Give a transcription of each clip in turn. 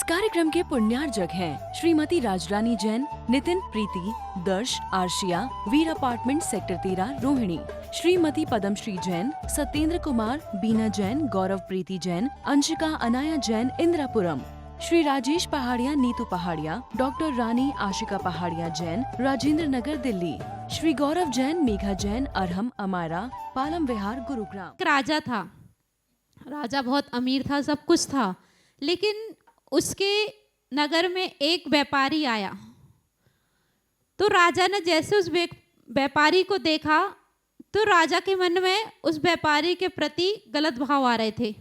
इस कार्यक्रम के पुण्यार्जक हैं श्रीमती राजरानी जैन, नितिन प्रीति, दर्श, आर्शिया, वीर अपार्टमेंट सेक्टर 13 रोहिणी, श्रीमती पद्मश्री जैन, सत्येंद्र कुमार, बीना जैन, गौरव प्रीति जैन, अंशिका अनाया जैन, इंदिरापुरम, श्री राजेश पहाड़िया, नीतू पहाड़िया, डॉक्टर रानी आशिका पहाड़िया जैन, राजेंद्र नगर दिल्ली, श्री गौरव जैन, मेघा जैन, अरहम अमारा, पालम विहार गुरुग्राम। एक राजा था। राजा बहुत अमीर था, सब कुछ था, लेकिन उसके नगर में एक व्यापारी आया। तो राजा ने जैसे उस व्यापारी को देखा तो राजा के मन में उस व्यापारी के प्रति गलत भाव आ रहे थे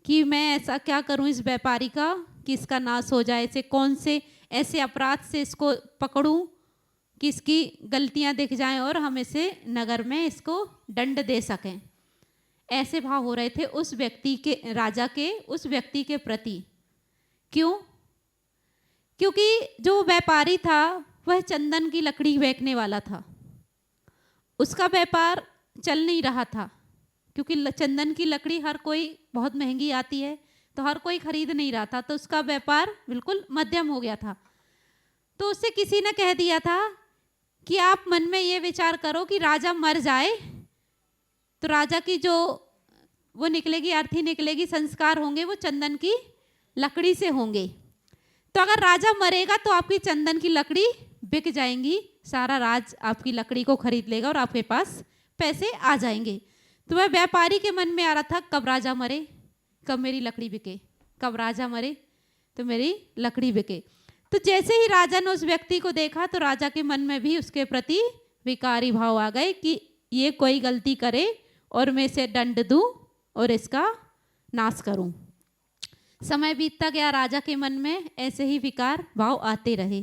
कि मैं ऐसा क्या करूं इस व्यापारी का कि इसका नाश हो जाए, इसे कौन से ऐसे अपराध से इसको पकड़ूं कि इसकी गलतियां दिख जाएं और हम इसे नगर में इसको दंड दे सकें। ऐसे भाव हो रहे थे उस व्यक्ति के, राजा के उस व्यक्ति के प्रति। क्यों? क्योंकि जो व्यापारी था वह चंदन की लकड़ी बेचने वाला था। उसका व्यापार चल नहीं रहा था क्योंकि चंदन की लकड़ी हर कोई बहुत महंगी आती है, तो हर कोई खरीद नहीं रहा था, तो उसका व्यापार बिल्कुल मध्यम हो गया था। तो उससे किसी ने कह दिया था कि आप मन में ये विचार करो कि राजा मर जाए तो राजा की जो वो निकलेगी, अर्थी निकलेगी, संस्कार होंगे वो चंदन की लकड़ी से होंगे। तो अगर राजा मरेगा तो आपकी चंदन की लकड़ी बिक जाएंगी, सारा राज आपकी लकड़ी को खरीद लेगा और आपके पास पैसे आ जाएंगे। तो वह व्यापारी के मन में आ रहा था कब राजा मरे, कब मेरी लकड़ी बिके, कब राजा मरे तो मेरी लकड़ी बिके। तो जैसे ही राजा ने उस व्यक्ति को देखा तो राजा के मन में भी उसके प्रति विकारी भाव आ गए कि ये कोई गलती करे और मैं इसे दंड दूं और इसका नाश करूं। समय बीतता गया, राजा के मन में ऐसे ही विकार भाव आते रहे।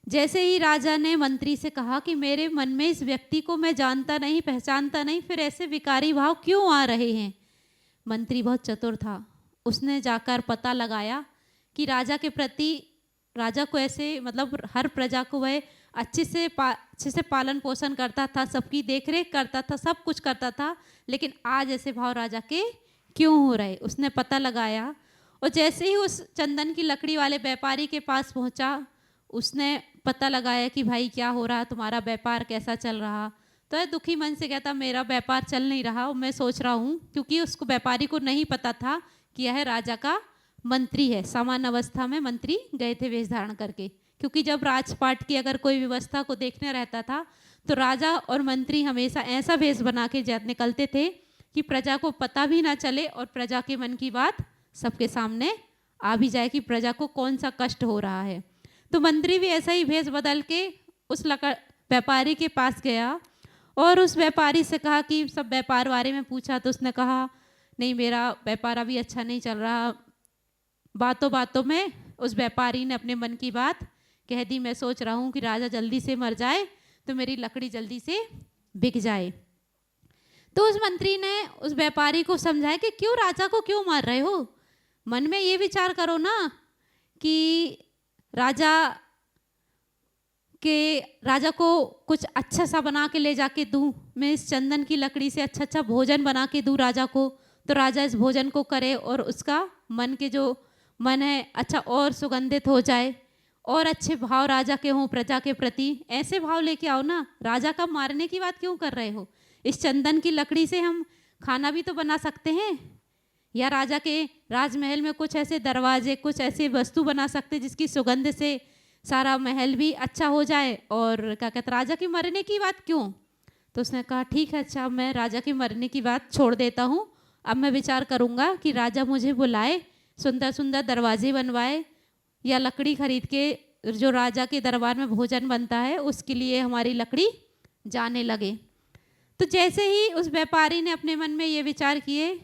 जैसे ही राजा ने मंत्री से कहा कि मेरे मन में इस व्यक्ति को मैं जानता नहीं, पहचानता नहीं, फिर ऐसे विकारी भाव क्यों आ रहे हैं। मंत्री बहुत चतुर था, उसने जाकर पता लगाया कि राजा के प्रति, राजा को ऐसे मतलब हर प्रजा को वह अच्छे से पालन पोषण करता था, सबकी देखरेख करता था, सब कुछ करता था, लेकिन आज ऐसे भाव राजा के क्यों हो रहे। उसने पता लगाया और जैसे ही उस चंदन की लकड़ी वाले व्यापारी के पास पहुंचा, उसने पता लगाया कि भाई क्या हो रहा, तुम्हारा व्यापार कैसा चल रहा। तो वह दुखी मन से कहता मेरा व्यापार चल नहीं रहा और मैं सोच रहा हूँ, क्योंकि उसको व्यापारी को नहीं पता था कि यह राजा का मंत्री है। सामान्य अवस्था में मंत्री गए थे वेश धारण करके, क्योंकि जब राजपाट की अगर कोई व्यवस्था को देखने रहता था तो राजा और मंत्री हमेशा ऐसा वेश बना के निकलते थे कि प्रजा को पता भी ना चले और प्रजा के मन की बात सबके सामने आ भी जाए कि प्रजा को कौन सा कष्ट हो रहा है। तो मंत्री भी ऐसा ही भेष बदल के उस व्यापारी के पास गया और उस व्यापारी से कहा कि सब व्यापार बारे में पूछा। तो उसने कहा नहीं, मेरा व्यापार अभी अच्छा नहीं चल रहा। बातों बातों में उस व्यापारी ने अपने मन की बात कह दी, मैं सोच रहा हूँ कि राजा जल्दी से मर जाए तो मेरी लकड़ी जल्दी से बिक जाए। तो उस मंत्री ने उस व्यापारी को समझाया कि क्यों राजा को क्यों मार रहे हो, मन में ये विचार करो ना कि राजा को कुछ अच्छा सा बना के ले जाके दूं, मैं इस चंदन की लकड़ी से अच्छा अच्छा भोजन बना के दूं राजा को, तो राजा इस भोजन को करे और उसका मन के जो मन है अच्छा और सुगंधित हो जाए और अच्छे भाव राजा के हों प्रजा के प्रति। ऐसे भाव लेके आओ ना, राजा का मारने की बात क्यों कर रहे हो। इस चंदन की लकड़ी से हम खाना भी तो बना सकते हैं, या राजा के राजमहल में कुछ ऐसे दरवाजे, कुछ ऐसे वस्तु बना सकते जिसकी सुगंध से सारा महल भी अच्छा हो जाए। और क्या कहते, राजा के मरने की बात क्यों। तो उसने कहा ठीक है, अच्छा मैं राजा के मरने की बात छोड़ देता हूँ, अब मैं विचार करूँगा कि राजा मुझे बुलाए, सुंदर सुंदर दरवाजे बनवाए या लकड़ी खरीद के जो राजा के दरबार में भोजन बनता है उसके लिए हमारी लकड़ी जाने लगे। तो जैसे ही उस व्यापारी ने अपने मन में ये विचार किए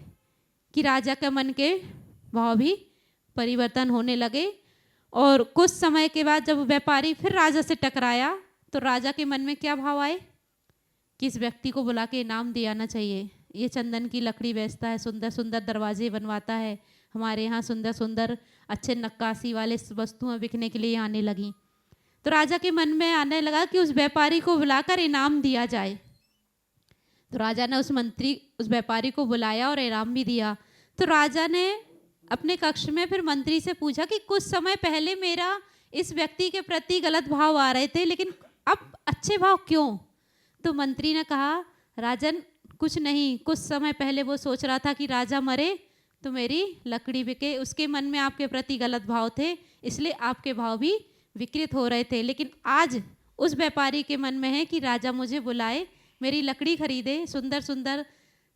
कि राजा के मन के भाव भी परिवर्तन होने लगे। और कुछ समय के बाद जब व्यापारी फिर राजा से टकराया तो राजा के मन में क्या भाव आए कि इस व्यक्ति को बुला के इनाम दिया जाना चाहिए। ये चंदन की लकड़ी बेचता है, सुंदर सुंदर दरवाजे बनवाता है, हमारे यहाँ सुंदर सुंदर अच्छे नक्काशी वाले वस्तुएं बिकने के लिए आने लगी। तो राजा के मन में आने लगा कि उस व्यापारी को बुलाकर इनाम दिया जाए। तो राजा ने उस व्यापारी को बुलाया और इनाम भी दिया। तो राजा ने अपने कक्ष में फिर मंत्री से पूछा कि कुछ समय पहले मेरा इस व्यक्ति के प्रति गलत भाव आ रहे थे, लेकिन अब अच्छे भाव क्यों? तो मंत्री ने कहा, राजन कुछ नहीं, कुछ समय पहले वो सोच रहा था कि राजा मरे तो मेरी लकड़ी बिके, उसके मन में आपके प्रति गलत भाव थे, इसलिए आपके भाव भी विकृत हो रहे थे। लेकिन आज उस व्यापारी के मन में है कि राजा मुझे बुलाए, मेरी लकड़ी खरीदे, सुंदर सुंदर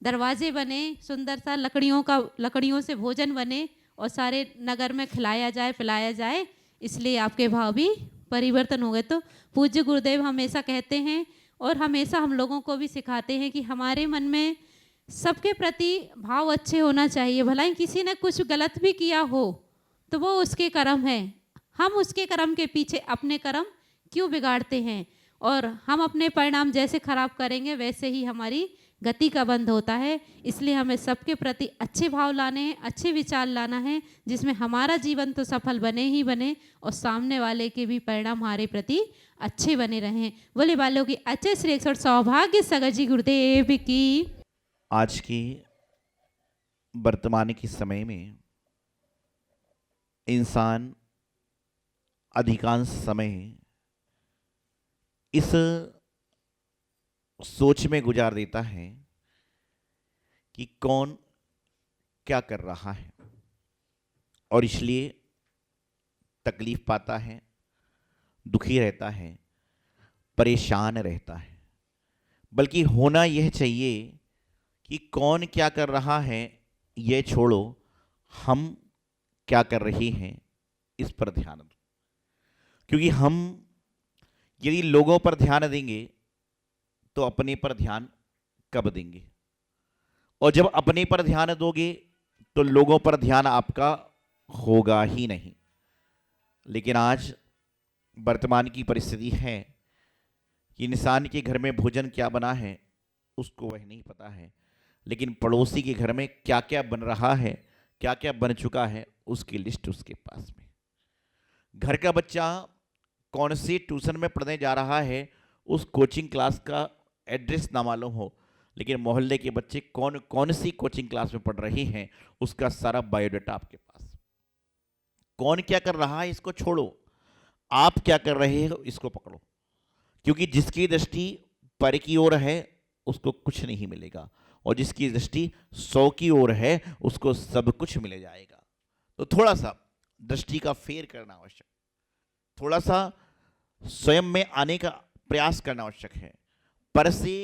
दरवाजे बने, सुंदर सा लकड़ियों से भोजन बने और सारे नगर में खिलाया जाए पिलाया जाए, इसलिए आपके भाव भी परिवर्तन हो गए। तो पूज्य गुरुदेव हमेशा कहते हैं और हमेशा हम लोगों को भी सिखाते हैं कि हमारे मन में सबके प्रति भाव अच्छे होना चाहिए। भला ही किसी ने कुछ गलत भी किया हो तो वो उसके कर्म है, हम उसके कर्म के पीछे अपने कर्म क्यों बिगाड़ते हैं? और हम अपने परिणाम जैसे खराब करेंगे वैसे ही हमारी गति का बंध होता है। इसलिए हमें सबके प्रति अच्छे भाव लाने हैं, अच्छे विचार लाना है, जिसमें हमारा जीवन तो सफल बने ही बने और सामने वाले के भी परिणाम हमारे प्रति अच्छे बने रहें। बोले वालों की अच्छे श्री 108 सौभाग्य सागर जी गुरुदेव की। आज की वर्तमान के समय में इंसान अधिकांश समय इस सोच में गुजार देता है कि कौन क्या कर रहा है, और इसलिए तकलीफ पाता है, दुखी रहता है, परेशान रहता है। बल्कि होना यह चाहिए कि कौन क्या कर रहा है यह छोड़ो, हम क्या कर रहे हैं इस पर ध्यान दो। क्योंकि हम यदि लोगों पर ध्यान देंगे तो अपने पर ध्यान कब देंगे, और जब अपने पर ध्यान दोगे तो लोगों पर ध्यान आपका होगा ही नहीं। लेकिन आज वर्तमान की परिस्थिति है कि इंसान के घर में भोजन क्या बना है उसको वह नहीं पता है, लेकिन पड़ोसी के घर में क्या क्या बन रहा है, क्या क्या बन चुका है, उसकी लिस्ट उसके पास में। घर का बच्चा कौन सी ट्यूशन में पढ़ने जा रहा है उस कोचिंग क्लास का एड्रेस ना मालूम हो, लेकिन मोहल्ले के बच्चे कौन कौन सी कोचिंग क्लास में पढ़ रहे हैं उसका सारा बायोडाटा आपके पास। कौन क्या कर रहा है इसको छोड़ो, आप क्या कर रहे हो इसको पकड़ो। क्योंकि जिसकी दृष्टि पर की ओर है उसको कुछ नहीं मिलेगा, और जिसकी दृष्टि 100 की ओर है उसको सब कुछ मिल जाएगा। तो थोड़ा सा दृष्टि का फेर करना आवश्यक, थोड़ा सा स्वयं में आने का प्रयास करना आवश्यक है, पर से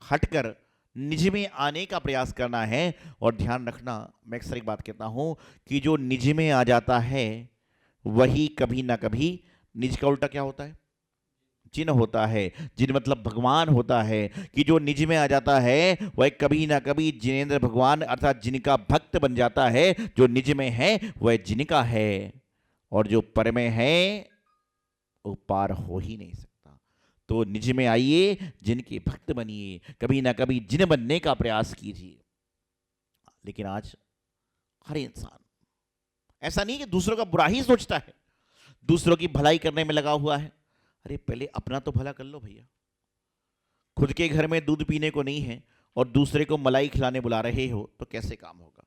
हटकर निज में आने का प्रयास करना है। और ध्यान रखना, मैं अक्सर एक बात कहता हूं कि जो निज में आ जाता है वही कभी ना कभी, निज का उल्टा क्या होता है? जिन होता है। जिन मतलब भगवान होता है, कि जो निज में आ जाता है वह कभी ना कभी जिनेंद्र भगवान अर्थात जिनका भक्त बन जाता है। जो निज में है वह जिनका है, और जो पर में है वो पार हो ही नहीं सकता। तो निज में आइए, जिनके भक्त बनिए, कभी ना कभी जिन बनने का प्रयास कीजिए। लेकिन आज हर इंसान ऐसा नहीं कि दूसरों का बुरा ही सोचता है, दूसरों की भलाई करने में लगा हुआ है। अरे पहले अपना तो भला कर लो भैया। खुद के घर में दूध पीने को नहीं है और दूसरे को मलाई खिलाने बुला रहे हो तो कैसे काम होगा?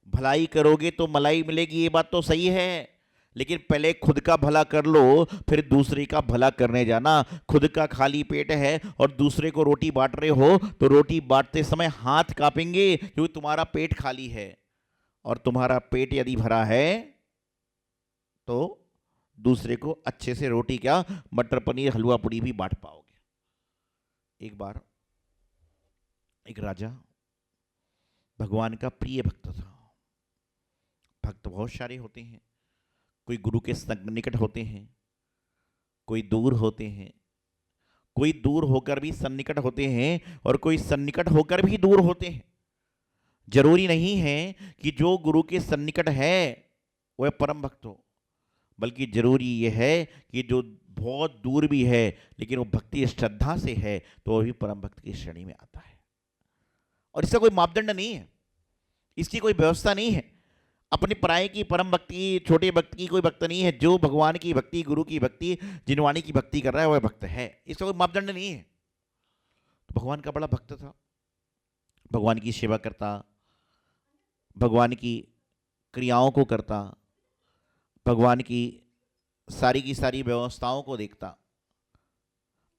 भलाई करोगे तो मलाई मिलेगी, ये बात तो सही है, लेकिन पहले खुद का भला कर लो, फिर दूसरे का भला करने जाना। खुद का खाली पेट है और दूसरे को रोटी बांट रहे हो तो रोटी बांटते समय हाथ कांपेंगे, क्योंकि तुम्हारा पेट खाली है। और तुम्हारा पेट यदि भरा है तो दूसरे को अच्छे से रोटी क्या, मटर पनीर हलवा पूड़ी भी बांट पाओगे। एक बार एक राजा भगवान का प्रिय भक्त था। भक्त बहुत सारे होते हैं, कोई गुरु के निकट होते हैं, कोई दूर होते हैं, कोई दूर होकर भी सन्निकट होते हैं, और कोई सन्निकट होकर भी दूर होते हैं। जरूरी नहीं है कि जो गुरु के सन्निकट है वह परम भक्त हो, बल्कि जरूरी यह है कि जो बहुत दूर भी है लेकिन वो भक्ति श्रद्धा से है तो वह भी परम भक्त की श्रेणी में आता है। और इसका कोई मापदंड नहीं है, इसकी कोई व्यवस्था नहीं है। अपनी पराये की परम भक्ति, छोटे भक्त की कोई भक्त नहीं है। जो भगवान की भक्ति, गुरु की भक्ति, जिनवाणी की भक्ति कर रहा है वह भक्त है, इसका कोई मापदंड नहीं है। तो भगवान का बड़ा भक्त था, भगवान की सेवा करता, भगवान की क्रियाओं को करता, भगवान की सारी व्यवस्थाओं को देखता,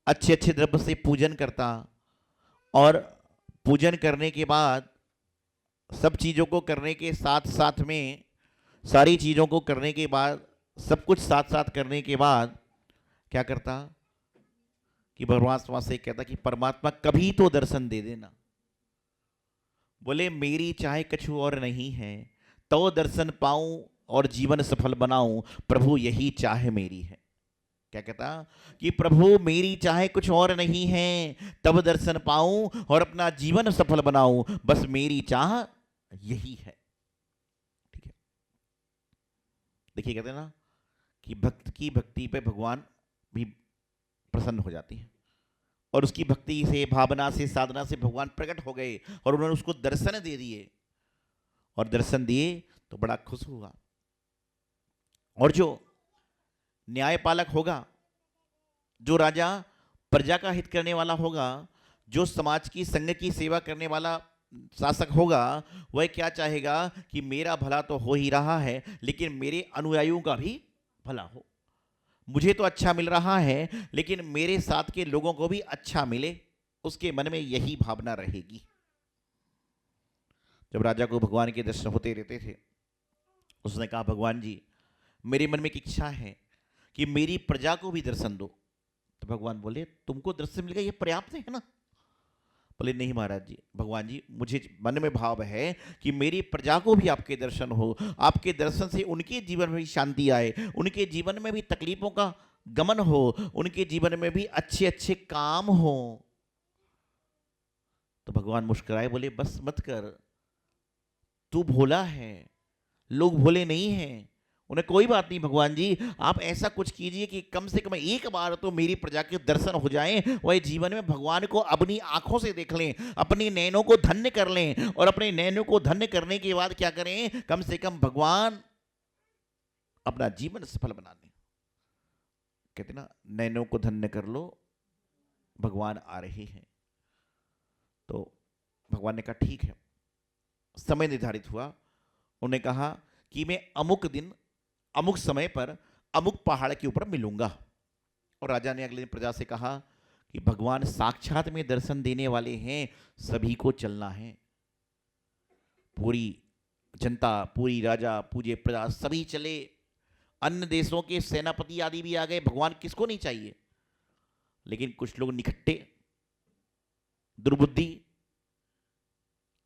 अच्छे अच्छे द्रव्य से पूजन करता, और पूजन करने के बाद सब चीज़ों को करने के साथ साथ में, सारी चीज़ों को करने के बाद, सब कुछ साथ साथ करने के बाद क्या करता कि परमात्मा से कहता कि परमात्मा कभी तो दर्शन दे देना। बोले मेरी चाहे कछु और नहीं है, तो दर्शन पाऊं और जीवन सफल बनाऊं, प्रभु यही चाह मेरी है। क्या कहता कि प्रभु मेरी चाहे कुछ और नहीं है, तब दर्शन पाऊं और अपना जीवन सफल बनाऊं, बस मेरी चाह यही है। ठीक है, देखिए कहते हैं ना कि भक्त की भक्ति पे भगवान भी प्रसन्न हो जाती है, और उसकी भक्ति से, भावना से, साधना से भगवान प्रकट हो गए और उन्होंने उसको दर्शन दे दिए, और दर्शन दिए तो बड़ा खुश हुआ। और जो न्यायपालक होगा, जो राजा प्रजा का हित करने वाला होगा, जो समाज की संघ की सेवा करने वाला शासक होगा, वह क्या चाहेगा कि मेरा भला तो हो ही रहा है, लेकिन मेरे अनुयायियों का भी भला हो। मुझे तो अच्छा मिल रहा है, लेकिन मेरे साथ के लोगों को भी अच्छा मिले, उसके मन में यही भावना रहेगी। जब राजा को भगवान के दर्शन होते रहते थे, उसने कहा भगवान जी मेरे मन में एक इच्छा है कि मेरी प्रजा को भी दर्शन दो। तो भगवान बोले तुमको दर्शन मिल गया ये पर्याप्त है ना? बोले नहीं महाराज जी, भगवान जी मुझे मन में भाव है कि मेरी प्रजा को भी आपके दर्शन हो, आपके दर्शन से उनके जीवन में भी शांति आए, उनके जीवन में भी तकलीफों का गमन हो, उनके जीवन में भी अच्छे अच्छे काम हो। तो भगवान मुस्कुराए, बोले बस मत कर, तू भोला है, लोग भोले नहीं हैं। उन्हें कोई बात नहीं भगवान जी, आप ऐसा कुछ कीजिए कि कम से कम एक बार तो मेरी प्रजा के दर्शन हो जाएं, वह जीवन में भगवान को अपनी आंखों से देख लें, अपनी नैनों को धन्य कर लें, और अपने नैनों को धन्य करने के बाद क्या करें, कम से कम भगवान अपना जीवन सफल बना लें। कहते ना नैनों को धन्य कर लो, भगवान आ रहे हैं। तो भगवान ने कहा ठीक है। समय निर्धारित हुआ, उन्होंने कहा कि मैं अमुक दिन अमुक समय पर अमुक पहाड़ के ऊपर मिलूंगा। और राजा ने अगले दिन प्रजा से कहा कि भगवान साक्षात में दर्शन देने वाले हैं, सभी को चलना है। पूरी जनता, पूरी राजा, पूरे प्रजा सभी चले, अन्य देशों के सेनापति आदि भी आ गए। भगवान किसको नहीं चाहिए, लेकिन कुछ लोग निखट्टे, दुर्बुद्धि,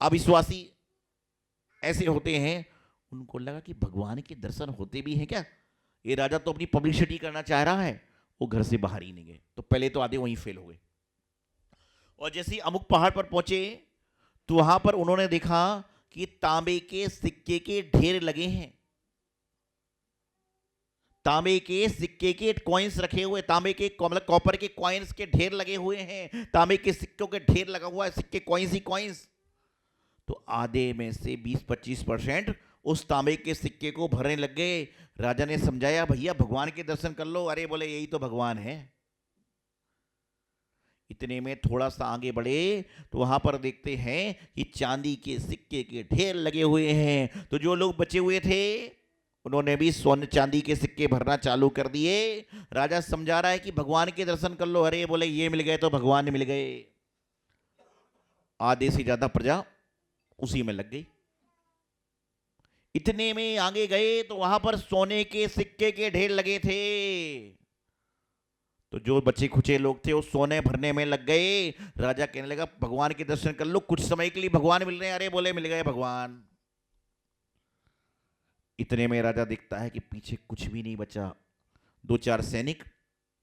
अविश्वासी ऐसे होते हैं, उनको लगा कि भगवान के दर्शन होते भी हैं क्या, ये राजा तो अपनी पब्लिसिटी करना चाह रहा है, वो घर से बाहर ही नहीं गए। तो पहले तो आधे वहीं फेल हो गए, और जैसे ही अमुक पहाड़ पर पहुंचे तो वहां पर उन्होंने देखा कि तांबे के सिक्के के ढेर लगे हैं, तांबे के सिक्के के कॉइन्स रखे हुए, तांबे के मतलब कॉपर के कॉइन्स के ढेर लगे हुए हैं, तांबे के सिक्कों के ढेर लगा हुआ है, सिक्के कॉइन्स ही कॉइन्स। तो आधे में से 20-25% उस तांबे के सिक्के को भरने लग गए। राजा ने समझाया भैया भगवान के दर्शन कर लो। अरे बोले यही तो भगवान है। इतने में थोड़ा सा आगे बढ़े तो वहां पर देखते हैं कि चांदी के सिक्के के ढेर लगे हुए हैं। तो जो लोग बचे हुए थे उन्होंने भी स्वर्ण चांदी के सिक्के भरना चालू कर दिए। राजा समझा रहा है कि भगवान के दर्शन कर लो। अरे बोले ये मिल गए तो भगवान मिल गए। आधे से ज्यादा प्रजा उसी में लग गई। इतने में आगे गए तो वहां पर सोने के सिक्के के ढेर लगे थे। तो जो बचे खुचे लोग थे वो सोने भरने में लग गए। राजा कहने लगा भगवान के दर्शन कर लो, कुछ समय के लिए भगवान मिल रहे हैं। अरे बोले मिल गए भगवान। इतने में राजा देखता है कि पीछे कुछ भी नहीं बचा, 2-4 सैनिक,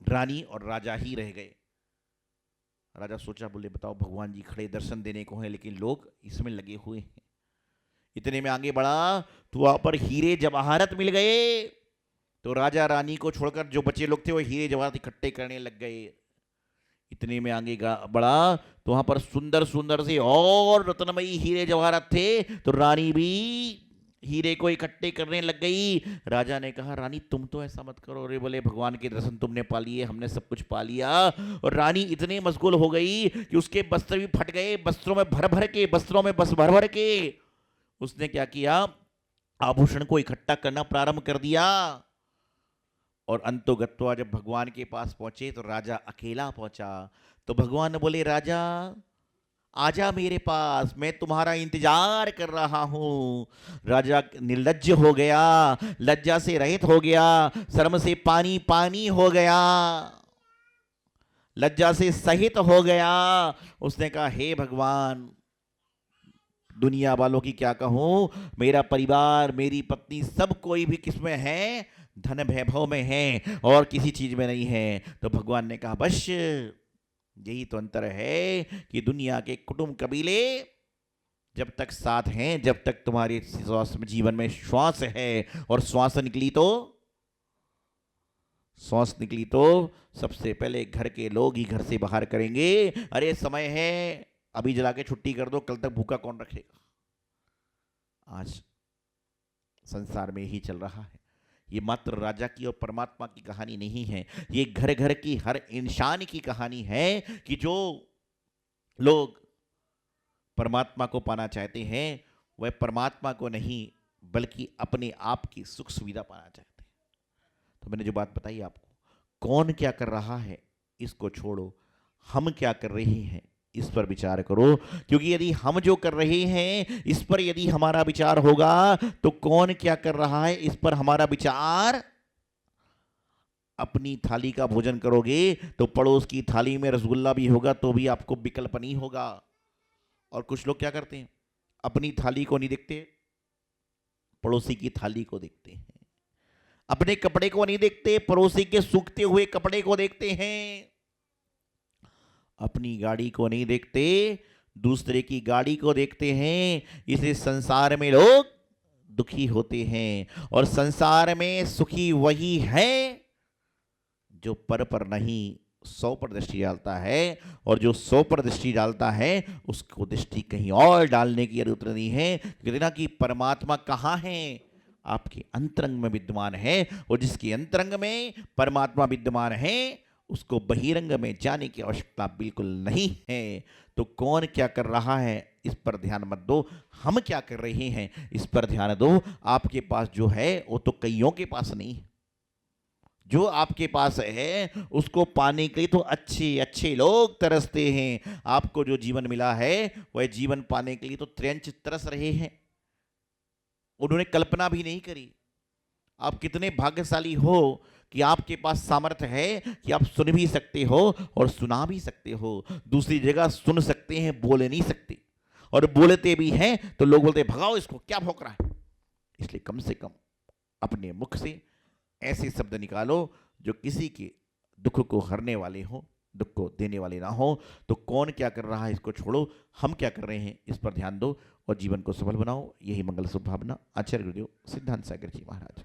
रानी और राजा ही रह गए। राजा सोचा, बोले बताओ भगवान जी खड़े दर्शन देने को हैं, लेकिन लोग इसमें लगे हुए हैं। इतने में आगे बढ़ा तो वहां पर हीरे जवाहरत मिल गए। तो राजा रानी को छोड़कर जो बचे लोग थे वो हीरे जवाहरत इकट्ठे करने लग गए। इतने में आगे बढ़ा तो वहां पर सुंदर सुंदर से और रत्नमयी हीरे जवाहरत थे। तो रानी भी हीरे को इकट्ठे करने लग गई। राजा ने कहा रानी तुम तो ऐसा मत करो। अरे बोले भगवान के दर्शन तुमने पा लिए, हमने सब कुछ पा लिया। और रानी इतने मशगूल हो गई कि उसके वस्त्र भी फट गए। वस्त्रों में भर भर के उसने क्या किया, आभूषण को इकट्ठा करना प्रारंभ कर दिया। और अंतोगत्वा जब भगवान के पास पहुंचे तो राजा अकेला पहुंचा। तो भगवान ने बोले, राजा आजा मेरे पास, मैं तुम्हारा इंतजार कर रहा हूं। राजा निर्लज्ज हो गया, लज्जा से रहित हो गया, शर्म से पानी पानी हो गया, लज्जा से सहित हो गया। उसने कहा, हे भगवान, दुनिया वालों की क्या कहूं, मेरा परिवार, मेरी पत्नी, सब कोई भी किसमें है, धन वैभव में है और किसी चीज में नहीं है। तो भगवान ने कहा, बस यही तो अंतर है कि दुनिया के कुटुंब कबीले जब तक साथ हैं, जब तक तुम्हारे जीवन में श्वास है, और श्वास निकली तो सबसे पहले घर के लोग ही घर से बाहर करेंगे। अरे समय है, अभी जला के छुट्टी कर दो, कल तक भूखा कौन रखेगा। आज संसार में ही चल रहा है। ये मात्र राजा की और परमात्मा की कहानी नहीं है, ये घर घर की हर इंसान की कहानी है कि जो लोग परमात्मा को पाना चाहते हैं वह परमात्मा को नहीं बल्कि अपने आप की सुख सुविधा पाना चाहते हैं। तो मैंने जो बात बताई आपको, कौन क्या कर रहा है इसको छोड़ो, हम क्या कर रहे हैं इस पर विचार करो। क्योंकि यदि हम जो कर रहे हैं इस पर यदि हमारा विचार होगा तो कौन क्या कर रहा है इस पर हमारा विचार। अपनी थाली का भोजन करोगे तो पड़ोस की थाली में रसगुल्ला भी होगा तो भी आपको विकल्प नहीं होगा। और कुछ लोग क्या करते हैं, अपनी थाली को नहीं देखते, पड़ोसी की थाली को देखते हैं। अपने कपड़े को नहीं देखते, पड़ोसी के सूखते हुए कपड़े को देखते हैं। अपनी गाड़ी को नहीं देखते, दूसरे की गाड़ी को देखते हैं। इसे संसार में लोग दुखी होते हैं। और संसार में सुखी वही है जो पर नहीं 100 पर दृष्टि डालता है। और जो 100 पर दृष्टि डालता है उसको दृष्टि कहीं और डालने की जरूरत नहीं है। कहते कि परमात्मा कहाँ है, आपके अंतरंग में विद्यमान है। और जिसके अंतरंग में परमात्मा विद्यमान है उसको बहिरंग में जाने की आवश्यकता बिल्कुल नहीं है। तो कौन क्या कर रहा है इस पर ध्यान मत दो, हम क्या कर रहे हैं इस पर ध्यान दो। आपके पास जो है वो तो कईयों के पास नहीं है। जो आपके पास है उसको पाने के लिए तो अच्छे अच्छे लोग तरसते हैं। आपको जो जीवन मिला है वह जीवन पाने के लिए तो त्र्यंच तरस रहे हैं। उन्होंने कल्पना भी नहीं करी। आप कितने भाग्यशाली हो कि आपके पास सामर्थ्य है कि आप सुन भी सकते हो और सुना भी सकते हो। दूसरी जगह सुन सकते हैं, बोल नहीं सकते, और बोलते भी हैं तो लोग बोलते भगाओ इसको, क्या भौंक रहा है। इसलिए कम से कम अपने मुख से ऐसे शब्द निकालो जो किसी के दुख को हरने वाले हो, दुख को देने वाले ना हो। तो कौन क्या कर रहा है इसको छोड़ो, हम क्या कर रहे हैं इस पर ध्यान दो और जीवन को सफल बनाओ। यही मंगल शुभ भावना। आचार्य गुरुदेव सिद्धांत सागर जी महाराज।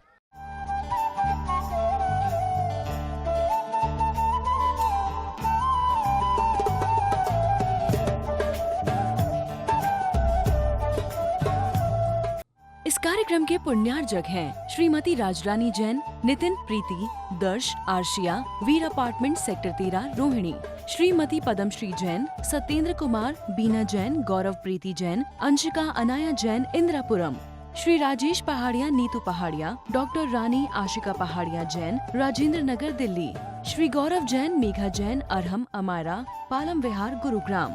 इस कार्यक्रम के पुण्यार्जक हैं श्रीमती राजरानी जैन, नितिन प्रीति, दर्श, आर्शिया, वीर अपार्टमेंट सेक्टर 13 रोहिणी। श्रीमती पद्मश्री जैन, सत्येंद्र कुमार, बीना जैन, गौरव प्रीति जैन, अंशिका अनाया जैन, इंद्रापुरम। श्री राजेश पहाड़िया, नीतू पहाड़िया, डॉक्टर रानी आशिका पहाड़िया जैन, राजेंद्र नगर दिल्ली। श्री गौरव जैन, मेघा जैन, अरहम, अमारा, पालम विहार, गुरुग्राम।